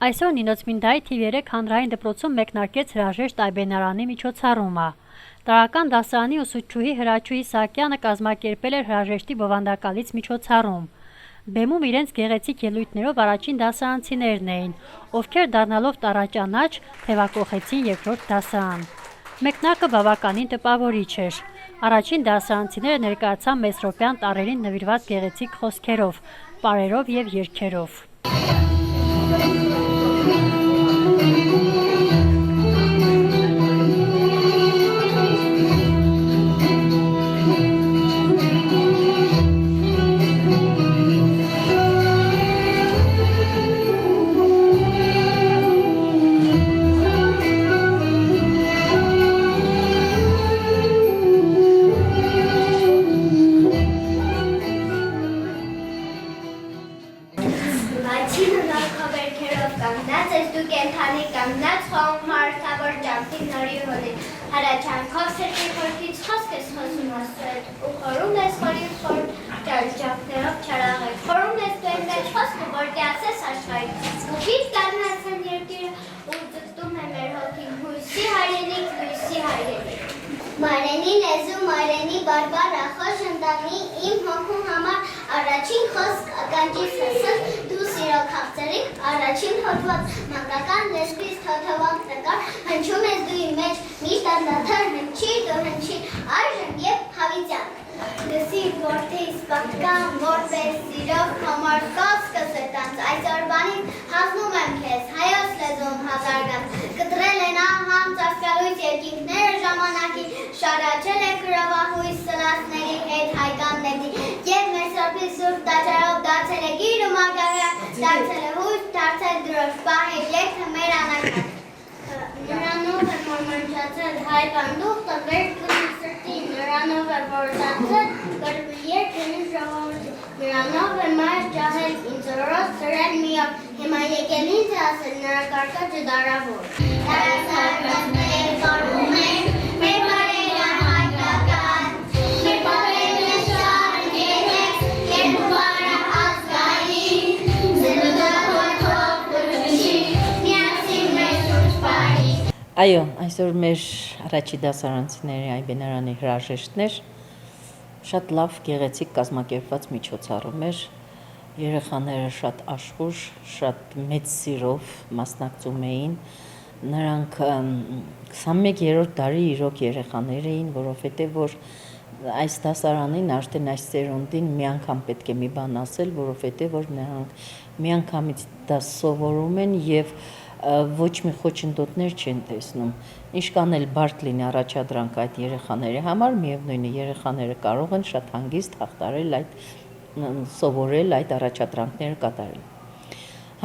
Այսօր Նինոցմինդայի թիվ 3 հանրային դպրոցում մեկնարկեց հրաժեշտ այբենարանի միջոցառումը։ Տարրական դասարանի ուսուցչուհի Հրաչուհի Սահակյանը կազմակերպել էր հրաժեշտի բովանդակալից միջոցառում։ Բեմում իրենց գեղեցիկ ելույթներով առաջին դասարանցիներն էին, ովքեր դառնալով տառաճանաչ թևակողեցին երկրորդ դասարան։ Մեկնարկը բավականին տպավորիչ էր։ Առաջին դասարանցիները ներկայացան Մեսրոպյան տառերին նվիրված գեղեցիկ խոսքերով, պարերով և երգերով։ Կանգնած խաղում հարթավոր ճամփի նորի հոլին, հրաչանքով սրտի խորքից խոսք ես խոսում աստուետ, ու խորում ես խորին խոր ճանճապներով չարաղել, խորում ես դու են մեջ խոսքը, որ դիասես աշխարհի, ուղիտ կանգնած են երկիրը, ու ձգտում է մեր հոգին, հույսի հայրենիք, լույսի հայրենիք։ Մարենի լեզու, մարենի բարբար ախոժ ընդանի իմ հոգում համար առաջին խոսք ականջի սսս դու սիրո քաղցրիկ առաջին հոդված մանկական լեզվից թոթովանք նկար հնչում ես դու իմ մեջ միշտ անդադար հնչի դու հնչի այժմ և հավիտյան լսի որդիս պատկան որպես սիրով համար կոսկս է տանց այսօրվանին հանձնում եմ քեզ հայոց լեզուն հազարգան կտրել են ահամ ծաղկալույց երկինքները ժամանակի շարաչել է գրավահույս սլասների հետ հայկանների և մեր սրբի սուրբ տաճարով դարձել է գիր ու մարգարետ դարձել է հույս դարձել դրոշ պահել եկը մեր անակնակ նրանով է որ մնչացել հայ բանդուխտը վեր կրի սրտին նրանով է որ դարձել կրվի երկրի ժողովրդի նրանով է մայր ջահել ինձ օրոց սրել միով հիմա եկել ինձ ասել նրա կարկաճը դարավոր Տարասարկաններ կորում են մեր բարերը հայկական մեր բարերը շարն երեկ երկուվարը ազգային զելուդակոթով կրվշի միասին մեր շուրջ բարի Այո, այսօր մեր առաջի դասարանցիների այբենարանի հրաժեշտներ շատ լավ գեղեցիկ կազմակերպված միջոցառում էր երեխաները շատ աշխուժ, շատ մեծ սիրով մասնակցում էին նրանք 21-րդ դարի իրոք երեխաներ էին, որովհետև որ այս դասարանին արդեն այս սերունդին մի անգամ պետք է մի բան ասել, որովհետև որ նրանք միանգամից դա սովորում են և ոչ մի խոչընդոտներ չեն տեսնում, ինչքան էլ բարդ լինի առաջադրանք այդ երեխաների համար, միևնույն է երեխաները կարող են շատ հանգիստ հաղթարել այդ սովորել այդ առաջադրանքները կատարել։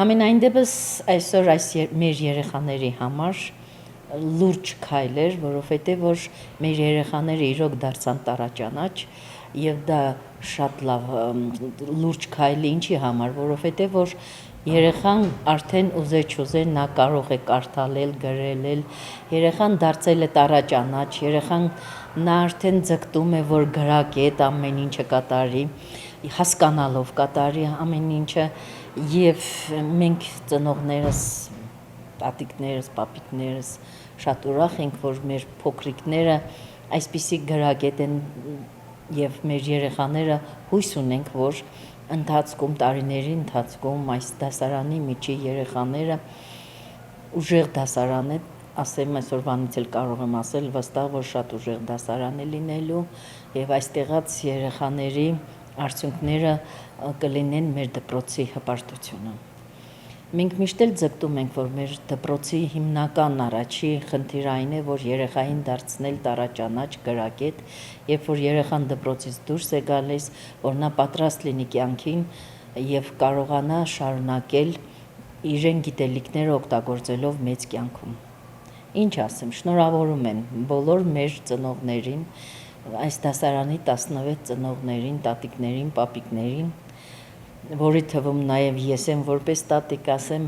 Համենայն դեպս այսօր այս մեր երեխաների համար լուրջ քայլ էր, որովհետև որ մեր երեխաները իրոք դարձան տառաճանաչ և դա շատ լավ լուրջ քայլ է ինչի համար, որովհետև որ երեխան արդեն ուզե չուզե նա կարող է կարդալել, գրել, երեխան դարձել է տառաճանաչ, երեխան նա արդեն ձգտում է, որ գրագետ ամեն ինչը կատարի, հասկանալով կատարի ամեն ինչը և մենք ծնողներս, տատիկներս, պապիկներս շատ ուրախ ենք, որ մեր փոքրիկները այսպիսի գրագետ են և մեր երեխաները հույս ունենք, որ ընթացքում տարիների ընթացքում այս դասարանի միջի երեխաները ուժեղ դասարան է, ասեմ այսօրվանից էլ կարող եմ ասել վստահ, որ շատ ուժեղ դասարան է լինելու և այստեղած երեխաների արդյունքները կլինեն մեր դպրոցի հպարտությունը։ Մենք միշտ էլ ձգտում ենք, որ մեր դպրոցի հիմնական առաջի խնդիրը այն է, որ երեխային դարձնել տառաճանաչ գրագետ, երբ որ երեխան դպրոցից դուրս է գալիս, որ նա պատրաստ լինի կյանքին և կարողանա շարունակել իրեն գիտելիքները օգտագործելով մեծ կյանքում։ Ինչ ասեմ, շնորհավորում եմ բոլոր մեր ծնողներին, այս դասարանի 16 ծնողներին, տատիկներին, պապիկներին, որի թվում նաև ես եմ որպես տատիկ ասեմ,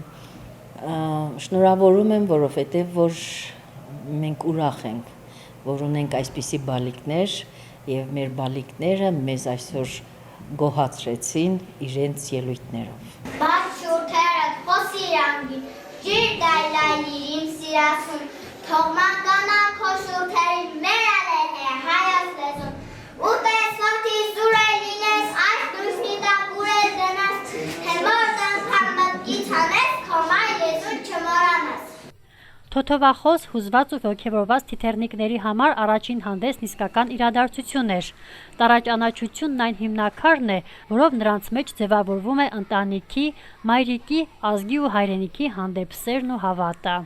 շնորհավորում եմ, որովհետև որ մենք ուրախ ենք, որ ունենք այսպիսի բալիկներ և մեր բալիկները մեզ այսօր գոհացրեցին իրենց ելույթներով։ Բաց շուրթերը խոսի իրանգին, սիրասուն, թող մանկանան քո շուրթերի մեր ալել է հայոց լեզուն, ու տեսորդի զուր է լինես, այս դուսնի տակ ուրել դնաս, թե մորդ անգամ մտքից հանես, քո մայ լեզուն չմորանաս։ Թոթովախոս, հուզված ու ոգևորված թիթեռնիկների համար առաջին հանդեսն իսկական իրադարձություն էր։ Տարաճանաչությունն այն հիմնակարն է, որով նրանց մեջ ձևավորվում է ընտանիքի, մայրիկի, ազգի ու հայրենիքի հանդեպ սերն ու հավատը։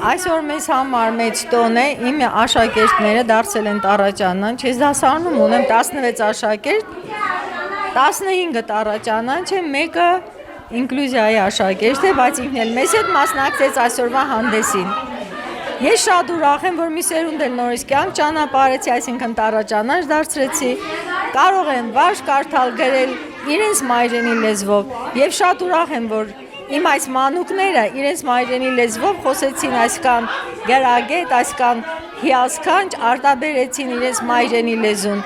Այսօր մեզ համար մեծ տոն է, իմ աշակերտները դարձել են տառաճանանչ, ես դասարանում ունեմ 16 աշակերտ, 15-ը տառաճանանչ է, մեկը ինկլյուզիայի աշակերտ է, բայց ինքն էլ մեզ հետ մասնակցեց այսօրվա հանդեսին։ Ես շատ ուրախ եմ, որ մի սերունդ էլ նորից կյանք ճանապարհեցի, այսինքն տառաճանանչ դարձրեցի, կարող են վարժ կարդալ, գրել իրենց մայրենի լեզվով եւ շատ ուրախ եմ, որ իմ այս մանուկները իրենց մայրենի լեզվով խոսեցին այսքան գրագետ, այսքան հիասքանչ, արտաբերեցին իրենց մայրենի լեզուն։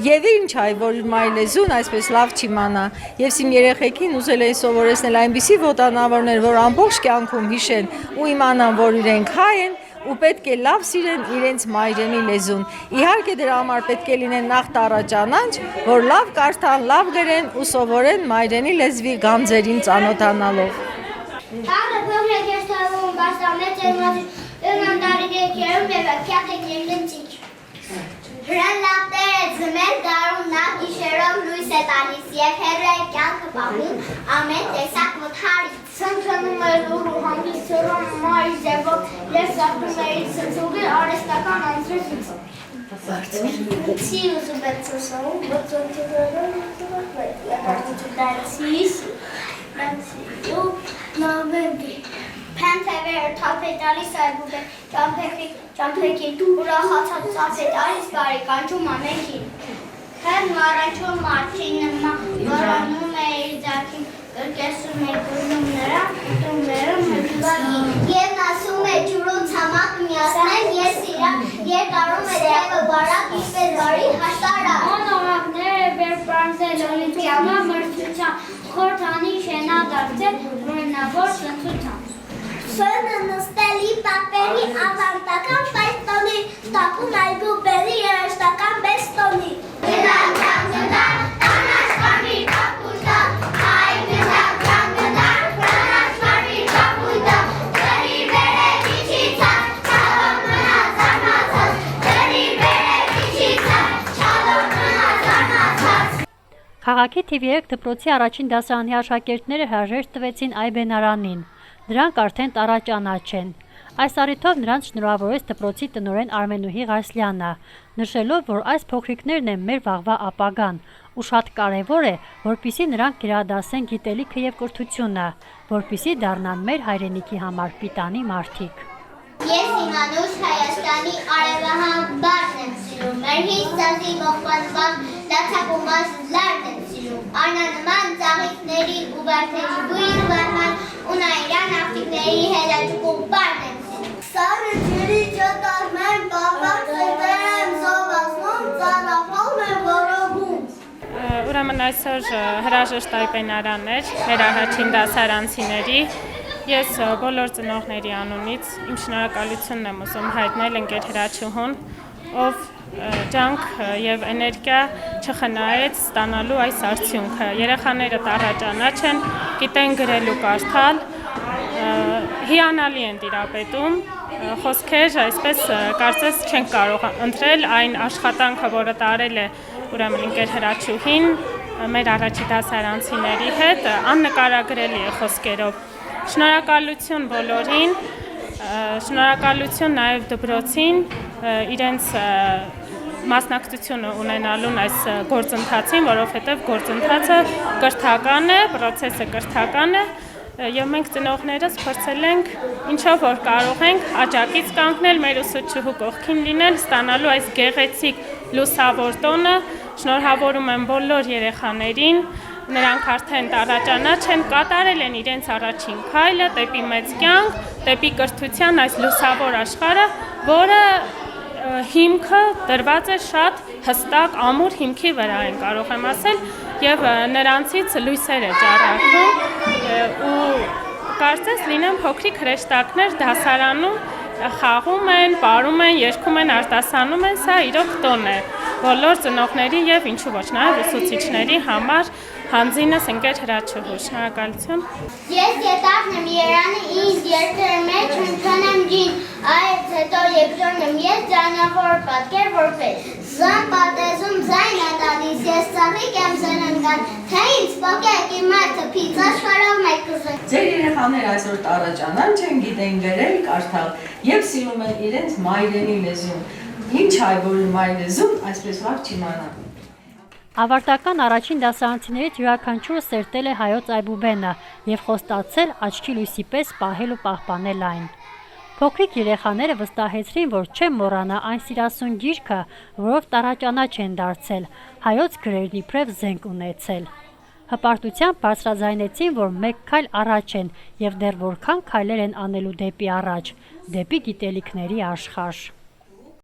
Եվ ինչ այ, որ մայր լեզուն այսպես լավ չիմանա։ Ես իմ երեխեքին ուզել էի սովորեցնել այնպիսի ոտանավորներ, որ ամբողջ կյանքում հիշեն ու իմանան, որ իրենք հայ են ու պետք է լավ սիրեն իրենց մայրենի լեզուն։ Իհարկե դրա համար պետք է լինեն նախ տառաճանանչ, որ լավ կարդան, լավ գրեն ու սովորեն մայրենի լեզվի գանձերին ծանոթանալով։ Tale փոքրիկ ես թվում, բայց ամեծ է մազի, ընան տարիք երում և ակյատ եք ելնցիք։ Հրան լապտեր է ձմեր դարում նա գիշերով լույս է տալիս և հեռու է կյանքը պահում ամեն տեսակ վթարից։ Սնքնում է լուր ու հանգիստ սրում մայր ձևով և սարդումներից սծուղի արեստական անձրեցից։ Չի ուզում է ծսում, բծոտուրերում նամենգի Փենթևերը թափ է տալիս այբուր է, ճամփեքի ուրախացած ծաց է տալիս բարի կանչում ամենքին։ Հերն առաջում մարդին նման որանում է իր ձակին, կրկեսում է գուրնում նրա, տումերում հրվագի։ Եվ ասում է ջուրում ցամաք միասնեն, ես իրա, երկարում է թևը բարակ, իսպես բարի հաշտարա։ Անողակներ է վերպրանձել օլիմպիամա մրցության, խորթանի շենադարձել ռույնավոր սնցության։ Սոնը նստելի պապերի ավանդական պայստոնի, տապում այգու բերի երաշտական բեստոնի։ Գնան գնան, կանաչ կարմի կապուտա, այ գնան, կանաչ կարմի կապուտա, գրի վեր է միջիցած, չալով մնաց արմացած, գրի վեր է միջիցած, չալով մնաց արմացած։ Քաղաքի TV3 դպրոցի առաջին դասարանի աշակերտները հրաժեշտ տվեցին Այբենարանին։ Դրանք արդեն տառաճանաչ են։ Այս առիթով նրանց շնորհավորեց դպրոցի տնօրեն Արմենուհի Ղասլյանը, նշելով, որ այս փոքրիկներն են մեր վաղվա ապագան, ու շատ կարևոր է, որպեսզի նրանք գերադասեն գիտելիքը եւ կրթությունը, որպեսզի դառնան մեր հայրենիքի համար պիտանի մարդիկ։ Ես իմանուս Հայաստանի արևահանբարն եմ սիրում, մեր հիստազի ողբանված լացակումած լարն եմ սիրում, արնանման ծաղիքների ու վարդերի բույր վարման ու նայրան աղթիկների հելաճուկում պարն եմ սիրում։ Սարը ջրի ճտարմեն կաղակ սետեր եմ զովացնում, ծանապով եմ որովում։ Ուրեմն այսօր հրաժեշտ Այբենարանն էր մեր առաջին դասարանցիների։ Ես բոլոր ծնողների անունից իմ շնորհակալությունն եմ ուզում հայտնել ընկեր Հրաչուհուն, ով ջանք եւ էներգիա չխնայեց ստանալու այս արդյունքը։ Երեխաները տառաճանաչ են, գիտեն գրել ու կարդալ, հիանալի են տիրապետում, խոսքեր այսպես կարծես չեն կարող ընտրել այն աշխատանքը, որը տարել է ուրեմն ընկեր Հրաչուհին մեր առաջի դասարանցիների հետ, աննկարագրելի է խոսքերով։ Շնորհակալություն բոլորին, շնորհակալություն նաև դպրոցին իրենց մասնակցությունը ունենալուն այս գործընթացին, որովհետև գործընթացը կրթական է, պրոցեսը կրթական է, Եվ մենք ծնողներս փորձել ենք ինչով որ կարող ենք աջակից կանգնել, մեր ուսուցչուհու կողքին լինել, ստանալու այս գեղեցիկ լուսավոր տոնը։ Շնորհավորում եմ բոլոր երեխաներին, նրանք արդեն տառաճանաչ են, կատարել են իրենց առաջին քայլը դեպի մեծ կյանք, դեպի կրթության այս լուսավոր աշխարհը, որը հիմքը դրված է շատ հստակ ամուր հիմքի վրա են կարող եմ ասել եւ նրանցից լույսեր է ճառագում ու կարծես լինեն փոքրիկ հրեշտակներ դասարանում խաղում են, պարում են, երգում են, արտասանում են, սա իրոք տոն է բոլոր ծնողների եւ ինչու ոչ նաեւ ուսուցիչների համար հանձինս ընկեր հրաչուհու շնորհակալություն Ես ետախն եմ Երանը ինձ երկրի մեջ ընդունեմ ջին, այդ հետո երկրորն եմ ես ձայնավոր պատկեր որպես զան պատեզում ձայն է տալիս, ես ծաղիկ եմ զննգան, թե ինձ պոկեք իմ մարդը պիծ աշխարհով մեկ կուզեն։ Ձեր երեխաները այսօր տառաճանան չեն գիտեն գրել, կարդալ եւ սիրում են իրենց մայրենի լեզուն։ Ինչ այ որ մայրենին այսպես լավ չիմանան։ Ավարտական առաջին դասարանցիներից յուրաքանչյուրը սերտել է հայոց այբուբենը եւ խոստացել աչքի լույսի պես պահել ու պահպանել այն։ Փոքրիկ երեխաները վստահեցրին, որ չեն մոռանա այն սիրասուն գիրքը, որով տառաճանաչ են դարձել, հայոց գրերն իբրև զենք ունեցել։ Հպարտությամբ բարձրաձայնեցին, որ մեկ քայլ առաջ են եւ դեռ որքան քայլեր են անելու դեպի առաջ, դեպի գիտելիքների աշխարհ։